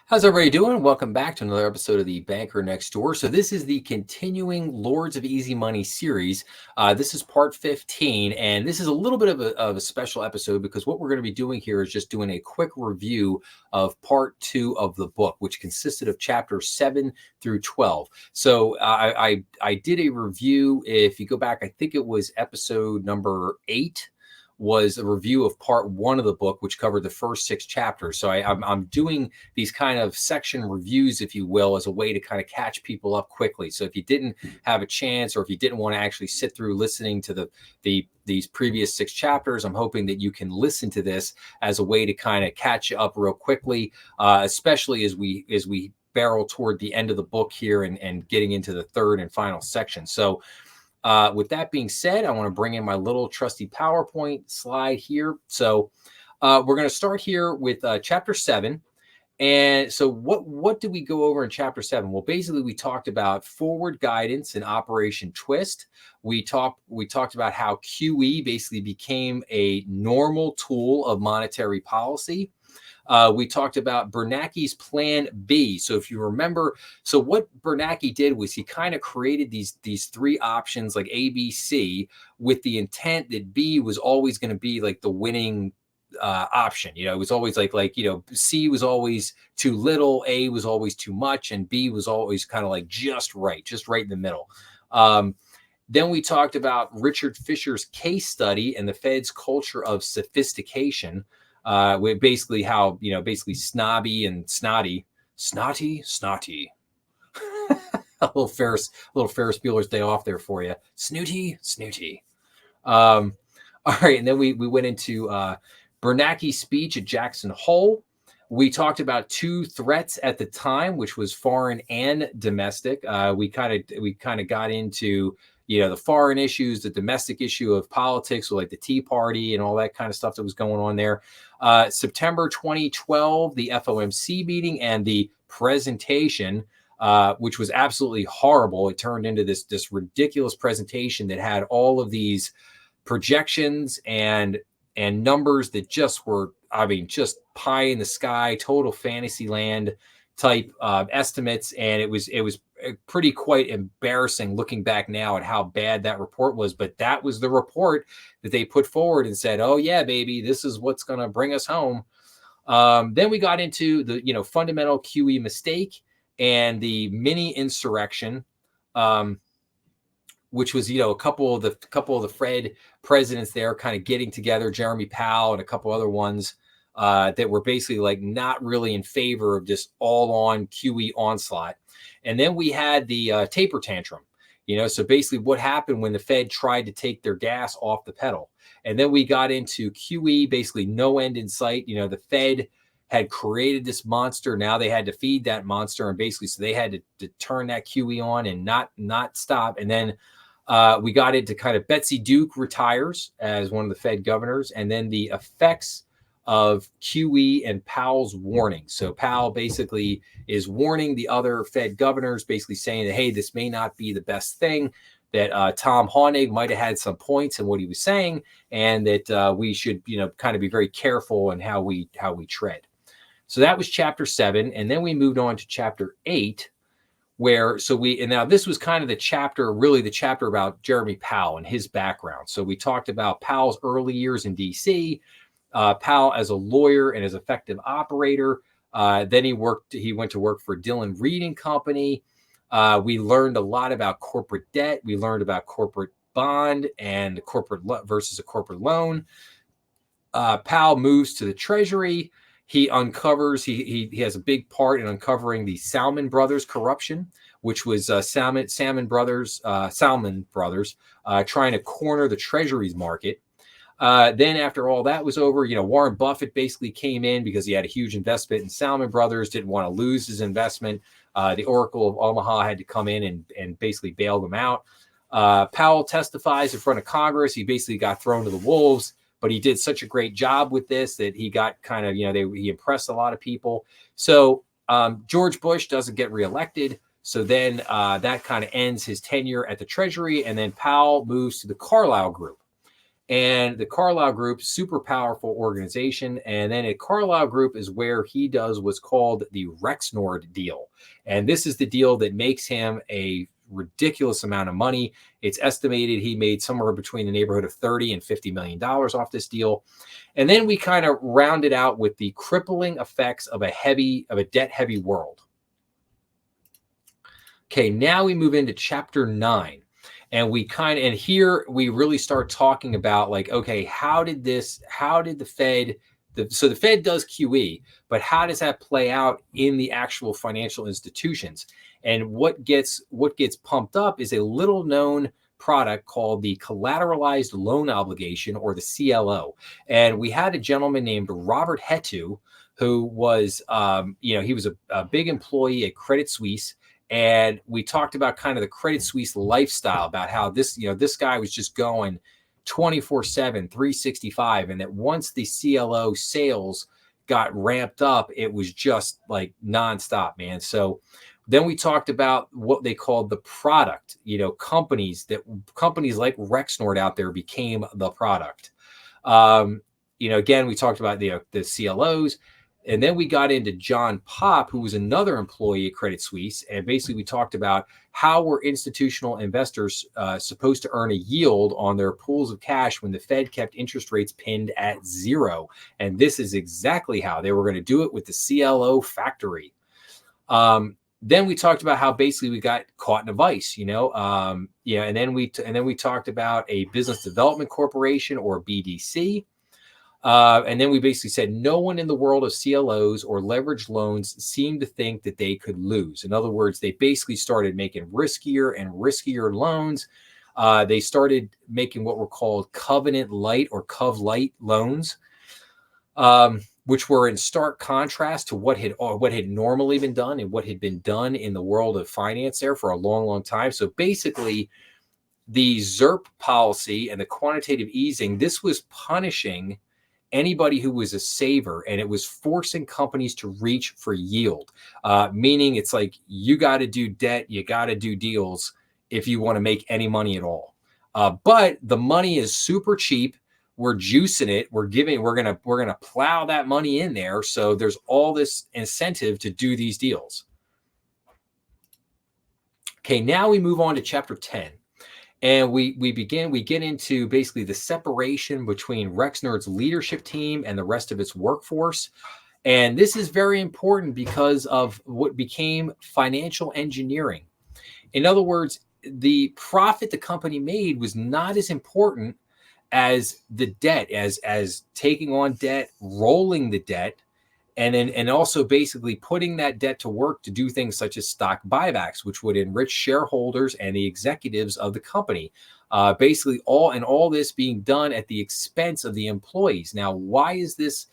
How's everybody doing? Welcome back to another episode of the Banker Next Door. So this is the continuing Lords of Easy Money series. This is part 15, and this is a little bit of a special episode because what we're going to be doing here is just doing a quick review of part 2 of the book, which consisted of chapters 7 through 12. So I did a review. If you go back, I think it was episode number 8. Was a review of part 1 of the book, which covered the first 6 chapters. So I'm doing these kind of section reviews, if you will, as a way to kind of catch people up quickly. So if you didn't have a chance, or if you didn't want to actually sit through listening to these previous 6 chapters, I'm hoping that you can listen to this as a way to kind of catch you up real quickly, especially as we barrel toward the end of the book here and getting into the third and final section. So with that being said, I want to bring in my little trusty PowerPoint slide here. So we're going to start here with chapter 7. And so what did we go over in chapter 7? Well, basically we talked about forward guidance and Operation Twist. We talked about how QE basically became a normal tool of monetary policy. We talked about Bernanke's Plan B. So if you remember, so what Bernanke did was he kind of created these 3 options like A, B, C, with the intent that B was always going to be like the winning option. It was always like C was always too little, A was always too much, and B was always kind of like just right in the middle. Then we talked about Richard Fisher's case study and the Fed's culture of sophistication. With basically how, basically snobby and snotty. a little Ferris Bueller's Day Off there for you. Snooty. All right. And then we went into Bernanke's speech at Jackson Hole. We talked about 2 threats at the time, which was foreign and domestic. We kind of got into the foreign issues, the domestic issue of politics, like the Tea Party and all that kind of stuff that was going on there. September 2012, the FOMC meeting and the presentation, which was absolutely horrible. It turned into this ridiculous presentation that had all of these projections and numbers that just were, just pie in the sky, total fantasy land type estimates. And it was pretty quite embarrassing looking back now at how bad that report was. But that was the report that they put forward and said, oh yeah, baby, this is what's going to bring us home. Then we got into the, fundamental QE mistake and the mini insurrection, which was, a couple of the Fed presidents there kind of getting together, Jeremy Powell and a couple other ones that were basically like not really in favor of this all-on QE onslaught. And then we had the taper tantrum, so basically what happened when the Fed tried to take their gas off the pedal. And then we got into QE, basically no end in sight. The Fed had created this monster. Now they had to feed that monster. And basically, so they had to turn that QE on and not stop. And then we got into kind of Betsy Duke retires as one of the Fed governors, and then the effects of QE and Powell's warning. So Powell basically is warning the other Fed governors, basically saying that, hey, this may not be the best thing, that Tom Honig might have had some points in what he was saying, and that we should, kind of be very careful in how we tread. So that was chapter 7. And then we moved on to chapter 8, where and now this was kind of the chapter about Jeremy Powell and his background. So we talked about Powell's early years in DC, Powell as a lawyer and as effective operator. Then he went to work for Dillon Read & Company. We learned a lot about corporate debt. We learned about corporate bond and corporate versus a corporate loan. Powell moves to the Treasury. He uncovers, he has a big part in uncovering the Salmon Brothers corruption, which was Salmon Brothers trying to corner the Treasuries market. Then after all that was over, Warren Buffett basically came in because he had a huge investment in Salmon Brothers, didn't want to lose his investment. The Oracle of Omaha had to come in and basically bail them out. Powell testifies in front of Congress. He basically got thrown to the wolves. But he did such a great job with this that he got kind of, he impressed a lot of people. So George Bush doesn't get reelected. So then that kind of ends his tenure at the Treasury. And then Powell moves to the Carlyle Group. And the Carlyle Group, super powerful organization. And then at Carlyle Group is where he does what's called the Rexnord deal. And this is the deal that makes him a ridiculous amount of money. It's estimated he made somewhere between the neighborhood of $30 and $50 million off this deal. And then we kind of rounded out with the crippling effects of a debt-heavy world. Okay, now we move into chapter 9. And here we really start talking about like, okay, how did the Fed, so the Fed does QE, but how does that play out in the actual financial institutions? And what gets pumped up is a little known product called the collateralized loan obligation, or the CLO. And we had a gentleman named Robert Hetu, who was, he was a big employee at Credit Suisse. And we talked about kind of the Credit Suisse lifestyle, about how this guy was just going 24/7, 365. And that once the CLO sales got ramped up, it was just like nonstop, man. So then we talked about what they called the product, companies like Rexnord out there became the product. Again, we talked about the CLOs. And then we got into John Popp, who was another employee at Credit Suisse. And basically we talked about how were institutional investors supposed to earn a yield on their pools of cash when the Fed kept interest rates pinned at 0. And this is exactly how they were going to do it with the CLO factory. Then we talked about how basically we got caught in a vice, and then we talked about a business development corporation, or BDC. And then we basically said no one in the world of CLOs or leveraged loans seemed to think that they could lose. In other words, they basically started making riskier and riskier loans. They started making what were called covenant light or cov light loans, which were in stark contrast to what had normally been done and what had been done in the world of finance there for a long, long time. So basically, the ZIRP policy and the quantitative easing, this was punishing anybody who was a saver, and it was forcing companies to reach for yield, meaning it's like you got to do debt, you got to do deals if you want to make any money at all. But the money is super cheap. We're juicing it. We're gonna plow that money in there. So there's all this incentive to do these deals. Okay, now we move on to chapter 10. And we get into basically the separation between Rexnord's leadership team and the rest of its workforce. And this is very important because of what became financial engineering. In other words, the profit the company made was not as important as the debt, as taking on debt, rolling the debt, and also basically putting that debt to work to do things such as stock buybacks, which would enrich shareholders and the executives of the company. Basically, all this being done at the expense of the employees. Now, why is this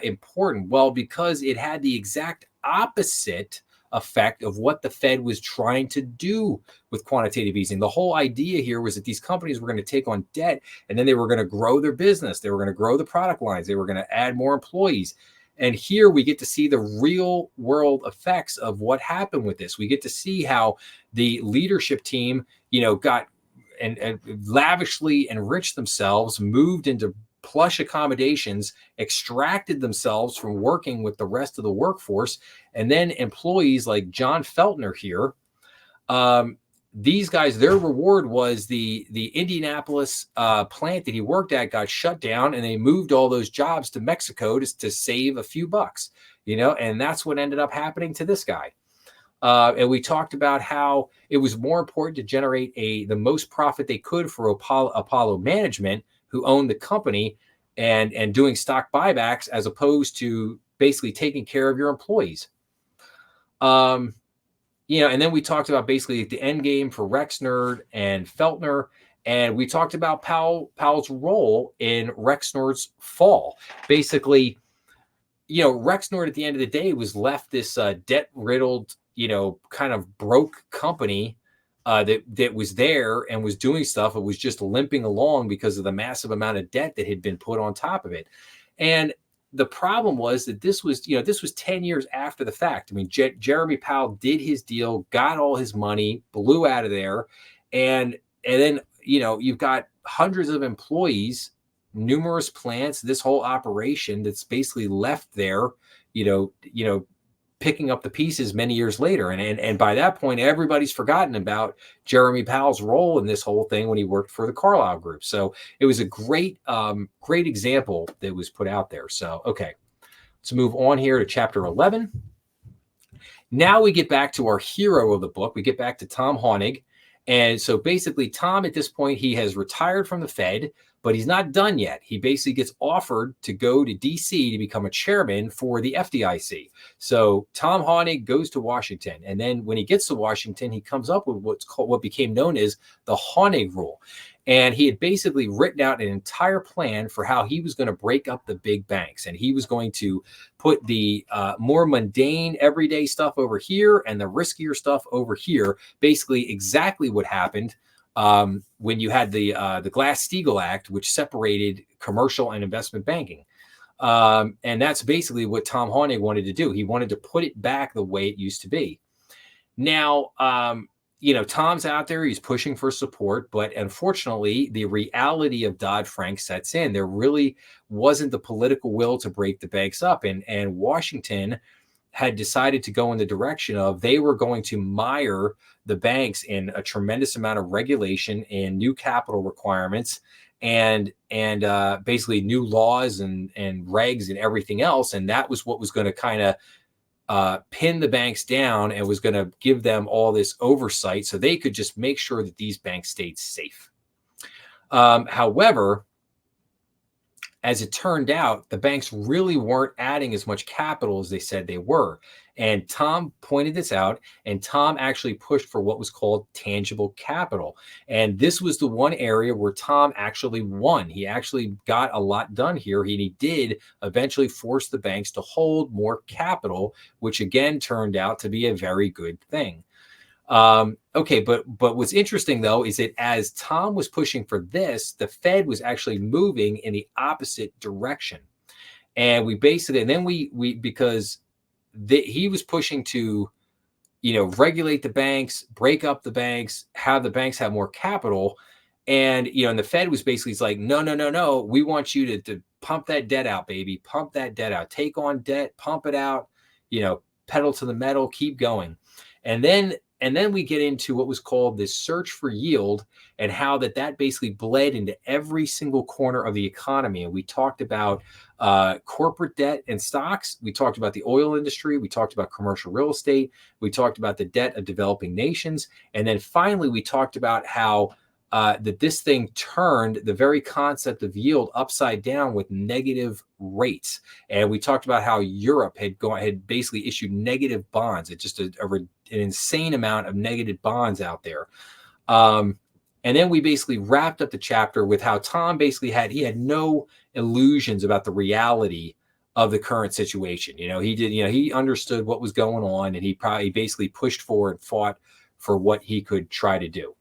important? Well, because it had the exact opposite effect of what the Fed was trying to do with quantitative easing. The whole idea here was that these companies were going to take on debt, and then they were going to grow their business. They were going to grow the product lines. They were going to add more employees. And here we get to see the real world effects of what happened with this. We get to see how the leadership team, got and lavishly enriched themselves, moved into plush accommodations, extracted themselves from working with the rest of the workforce. And then employees like John Feltner here, these guys, their reward was the Indianapolis plant that he worked at got shut down, and they moved all those jobs to Mexico to save a few bucks, and that's what ended up happening to this guy. And we talked about how it was more important to generate the most profit they could for Apollo Management, who owned the company, and doing stock buybacks as opposed to basically taking care of your employees. And then we talked about basically the end game for Rexnord and Feltner. And we talked about Powell's role in Rexnord's fall. Basically, Rexnord at the end of the day was left this debt-riddled, kind of broke company that was there and was doing stuff. It was just limping along because of the massive amount of debt that had been put on top of it. And the problem was that this was 10 years after the fact. I mean, Jeremy Powell did his deal, got all his money, blew out of there. And then you've got hundreds of employees, numerous plants, this whole operation that's basically left there, picking up the pieces many years later. And by that point, everybody's forgotten about Jeremy Powell's role in this whole thing when he worked for the Carlyle Group. So it was a great example that was put out there. So, okay, let's move on here to chapter 11. Now we get back to our hero of the book. We get back to Tom Hoenig. And so basically, Tom, at this point, he has retired from the Fed, but he's not done yet. He basically gets offered to go to D.C. to become a chairman for the FDIC. So Tom Hoenig goes to Washington. And then when he gets to Washington, he comes up with what became known as the Hoenig Rule. And he had basically written out an entire plan for how he was going to break up the big banks. And he was going to put the more mundane, everyday stuff over here and the riskier stuff over here. Basically, exactly what happened when you had the Glass-Steagall Act, which separated commercial and investment banking. And that's basically what Tom Hoenig wanted to do. He wanted to put it back the way it used to be. Now, Tom's out there, he's pushing for support, but unfortunately, the reality of Dodd-Frank sets in. There really wasn't the political will to break the banks up. And Washington had decided to go in the direction of they were going to mire the banks in a tremendous amount of regulation and new capital requirements and basically new laws and regs and everything else. And that was what was going to kind of pin the banks down and was going to give them all this oversight so they could just make sure that these banks stayed safe. However, as it turned out, the banks really weren't adding as much capital as they said they were. And Tom pointed this out, and Tom actually pushed for what was called tangible capital. And this was the one area where Tom actually won. He actually got a lot done here. He did eventually force the banks to hold more capital, which again turned out to be a very good thing. Okay, but what's interesting though is that as Tom was pushing for this, the Fed was actually moving in the opposite direction, and we because he was pushing to, regulate the banks, break up the banks, have the banks have more capital, and and the Fed was basically like, no, we want you to pump that debt out, baby, pump that debt out, take on debt, pump it out, pedal to the metal, keep going, and then we get into what was called this search for yield and how that basically bled into every single corner of the economy. And we talked about corporate debt and stocks. We talked about the oil industry. We talked about commercial real estate. We talked about the debt of developing nations. And then finally, we talked about how that this thing turned the very concept of yield upside down with negative rates. And we talked about how Europe had basically issued negative bonds. It's just an insane amount of negative bonds out there. And then we basically wrapped up the chapter with how Tom basically had no illusions about the reality of the current situation. He understood what was going on, and he probably basically pushed for and fought for what he could try to do.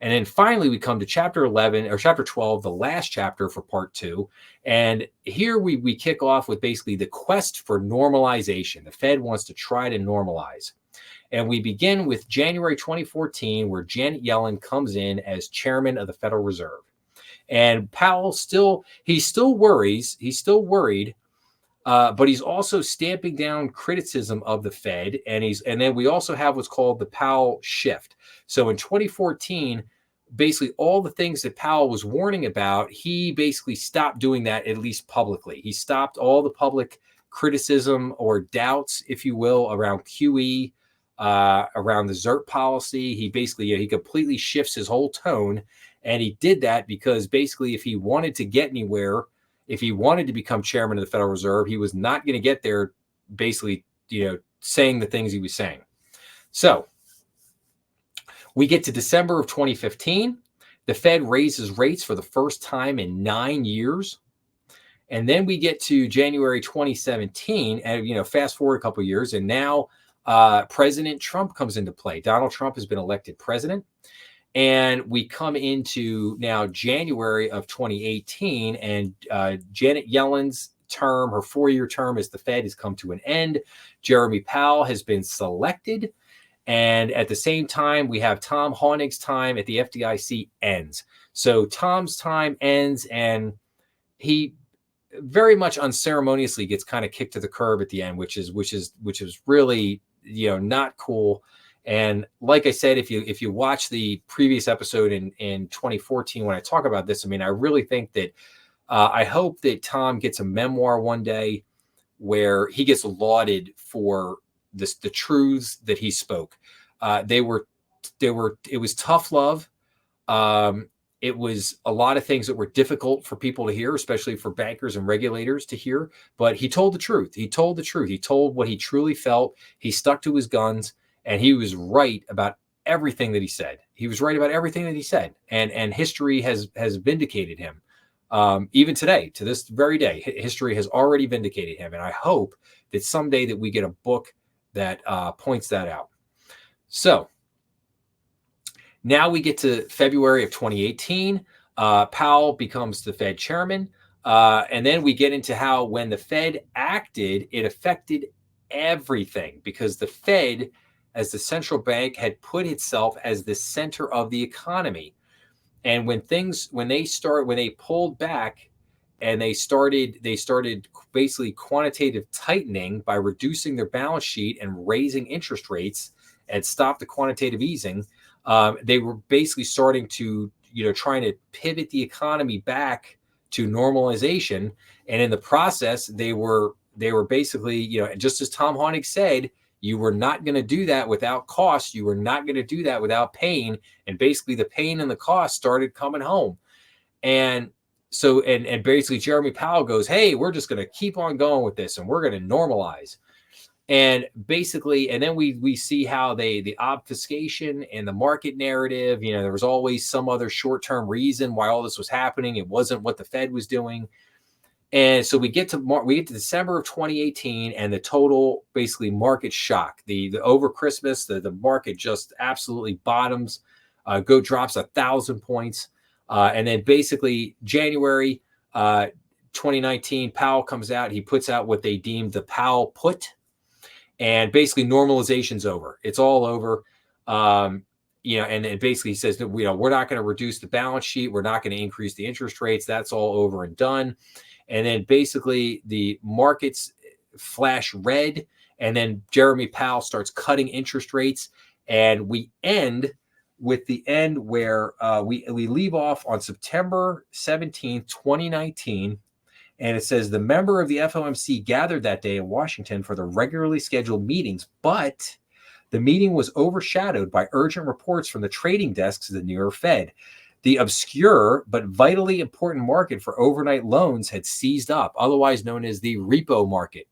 And then finally, we come to chapter 11 or chapter 12, the last chapter for part 2. And here we kick off with basically the quest for normalization. The Fed wants to try to normalize. And we begin with January 2014, where Janet Yellen comes in as chairman of the Federal Reserve. And Powell still worries. He's still worried. But he's also stamping down criticism of the Fed. And then we also have what's called the Powell shift. So in 2014, basically all the things that Powell was warning about, he basically stopped doing that, at least publicly. He stopped all the public criticism or doubts, if you will, around QE, around the ZIRP policy. He basically, he completely shifts his whole tone. And he did that because basically if he wanted to get anywhere, if he wanted to become chairman of the Federal Reserve, he was not going to get there basically, saying the things he was saying. So we get to December of 2015. The Fed raises rates for the first time in 9 years. And then we get to January 2017, and, fast forward a couple of years, and now President Trump comes into play. Donald Trump has been elected president. And we come into now January of 2018, and Janet Yellen's term, her 4-year term as the Fed, has come to an end. Jeremy Powell has been selected. And at the same time, we have Tom Honig's time at the FDIC ends. So Tom's time ends, and he very much unceremoniously gets kind of kicked to the curb at the end, which is really, not cool. And like I said, if you watch the previous episode in 2014 when I talk about this, I mean, I really think that I hope that Tom gets a memoir one day where he gets lauded for the truths that he spoke. It was tough love. It was a lot of things that were difficult for people to hear, especially for bankers and regulators to hear. But he told the truth. He told the truth. He told what he truly felt. He stuck to his guns, and he was right about everything that he said. He was right about everything that he said, and history has vindicated him. Even today, to this very day, history has already vindicated him, and I hope that someday that we get a book that points that out. So now we get to February of 2018. Powell becomes the Fed chairman. And then we get into how when the Fed acted, it affected everything because the Fed, as the central bank, had put itself as the center of the economy. And when they pulled back and they started basically quantitative tightening by reducing their balance sheet and raising interest rates and stopped the quantitative easing, they were basically starting to, trying to pivot the economy back to normalization. And in the process, they were basically, just as Tom Honig said, you were not going to do that without cost. You were not going to do that without pain. And basically the pain and the cost started coming home. And so, and basically Jeremy Powell goes, hey, we're just going to keep on going with this and we're going to normalize. And basically, and then we see how the obfuscation and the market narrative, there was always some other short-term reason why all this was happening. It wasn't what the Fed was doing. And so we get to December of 2018 and the total basically market shock. The over Christmas, the market just absolutely bottoms, drops 1,000 points. And then basically January 2019, Powell comes out. He puts out what they deemed the Powell put. And basically normalization's over. It's all over. And it basically says that, we're not going to reduce the balance sheet. We're not going to increase the interest rates. That's all over and done. And then basically the markets flash red. And then Jeremy Powell starts cutting interest rates. And we end with the end where we leave off on September 17th, 2019. And it says the member of the FOMC gathered that day in Washington for the regularly scheduled meetings, but the meeting was overshadowed by urgent reports from the trading desks of the New York Fed. The obscure but vitally important market for overnight loans had seized up, otherwise known as the repo market.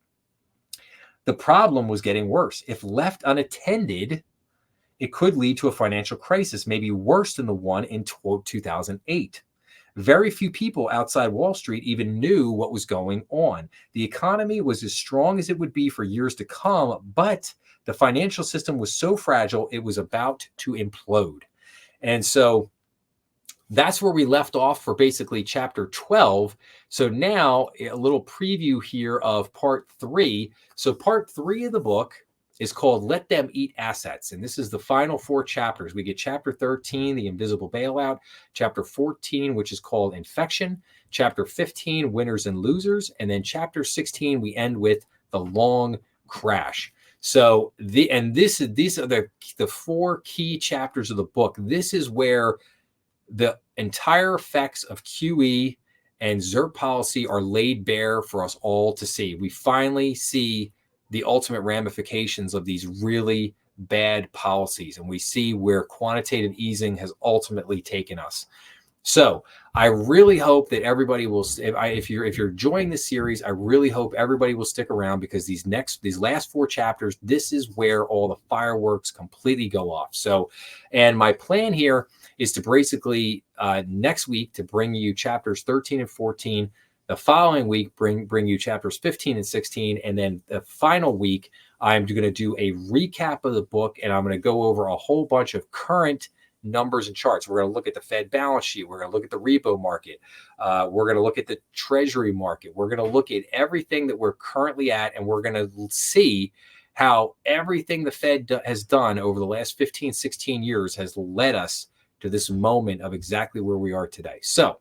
The problem was getting worse. If left unattended, it could lead to a financial crisis, maybe worse than the one in 2008. Very few people outside Wall Street even knew what was going on. The economy was as strong as it would be for years to come, but the financial system was so fragile, it was about to implode. And so that's where we left off for basically chapter 12. So now a little preview here of part 3. So part 3 of the book is called Let Them Eat Assets. And this is the final 4 chapters. We get chapter 13, The Invisible Bailout, chapter 14, which is called Infection, chapter 15, Winners and Losers, and then chapter 16, we end with The Long Crash. So these are the 4 key chapters of the book. This is where the entire effects of QE and ZIRP policy are laid bare for us all to see. We finally see the ultimate ramifications of these really bad policies, and we see where quantitative easing has ultimately taken us. So I really hope that everybody will, if you're enjoying this series, I really hope everybody will stick around, because these last 4 chapters, this is where all the fireworks completely go off. So, and my plan here is to basically next week to bring you chapters 13 and 14. The following week, bring you chapters 15 and 16. And then the final week, I'm going to do a recap of the book, and I'm going to go over a whole bunch of current numbers and charts. We're going to look at the Fed balance sheet. We're going to look at the repo market. We're going to look at the Treasury market. We're going to look at everything that we're currently at, and we're going to see how everything the Fed has done over the last 15, 16 years has led us to this moment of exactly where we are today. So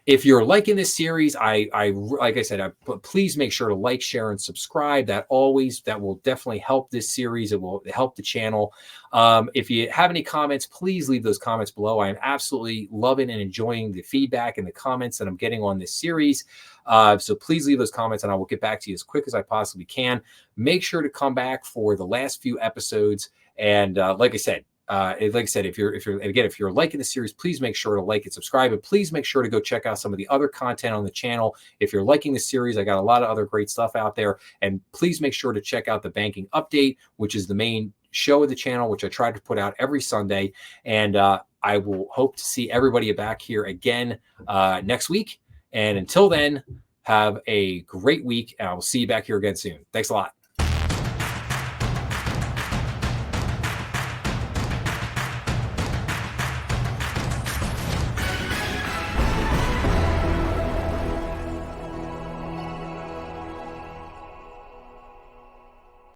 if you're liking this series, I like I said, please make sure to like, share, and subscribe. That will definitely help this series. It will help the channel. If you have any comments, please leave those comments below. I am absolutely loving and enjoying the feedback and the comments that I'm getting on this series. So please leave those comments, and I will get back to you as quick as I possibly can. Make sure to come back for the last few episodes. And like I said, if you're liking the series, please make sure to like and subscribe, and please make sure to go check out some of the other content on the channel. If you're liking the series, I got a lot of other great stuff out there, and please make sure to check out the Banking Update, which is the main show of the channel, which I try to put out every Sunday. And I will hope to see everybody back here again next week. And until then, have a great week, and I will see you back here again soon. Thanks a lot.